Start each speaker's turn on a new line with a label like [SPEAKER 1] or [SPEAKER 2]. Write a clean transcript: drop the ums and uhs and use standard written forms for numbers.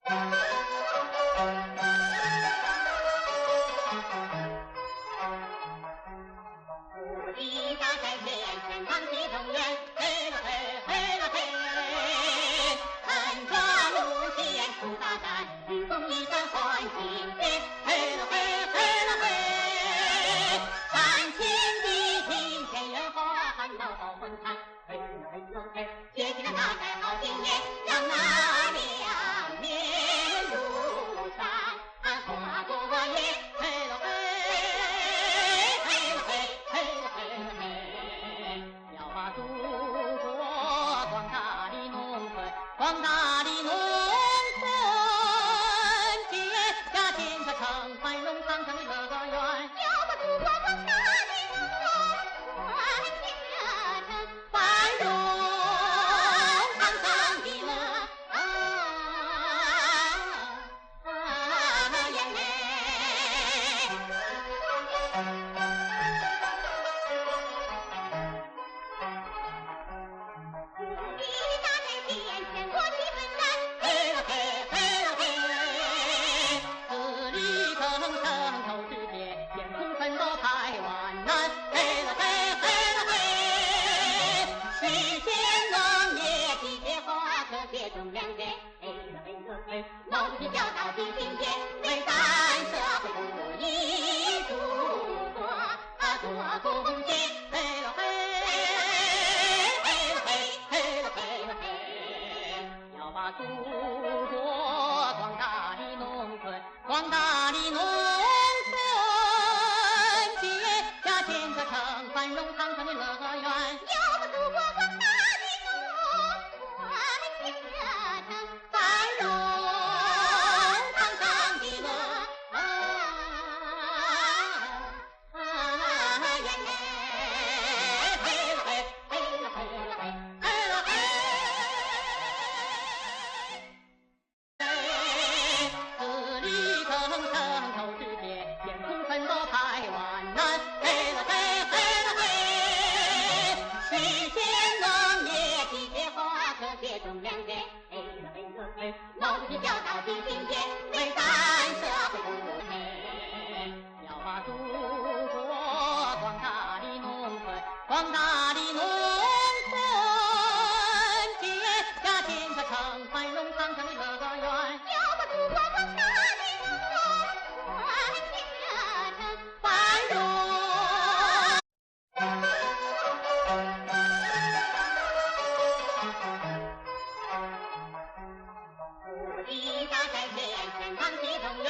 [SPEAKER 1] 土地大在前程，浪迹中原，嘿了嘿，嘿了嘿，看着路线出大战，迎风一战换新篇，嘿了嘿，嘿了嘿，山前地平田园花，汉老好风采，嘿了嘿了嘿，接起了大寨好经验，让那两面如山花朵叶，嘿了嘿。祖国广大的农村，广大的农村结下建设成繁荣昌盛的乐园。
[SPEAKER 2] 要把祖国广大的农村结成
[SPEAKER 1] 繁荣昌盛的乐园。台湾南，嘿了嘿，嘿了嘿，实现农业集结化，特别种粮食，嘿了嘿了嘿，毛主席教导的今天，为咱社会主义祖国做贡献，嘿了嘿，嘿了嘿，嘿了嘿了嘿，要把祖国广大的农村，广大的农村。繁荣昌盛的乐园，
[SPEAKER 2] 要把祖国广大的农村结成
[SPEAKER 1] 繁荣昌盛的乐园。嘿了嘿，嘿了嘿了嘿，嘿了嘿，自力更生头世界，艰苦奋斗台湾南，嘿了嘿。种粮食，嘿了嘿了嘿，毛主席教导的今天，为咱社会主义，要把祖国广大的农村，广大的农村结下建设成繁荣昌盛的乐园。
[SPEAKER 2] 要把祖国广大的农村结成
[SPEAKER 1] 繁荣。土地大在前程，浪迹中原。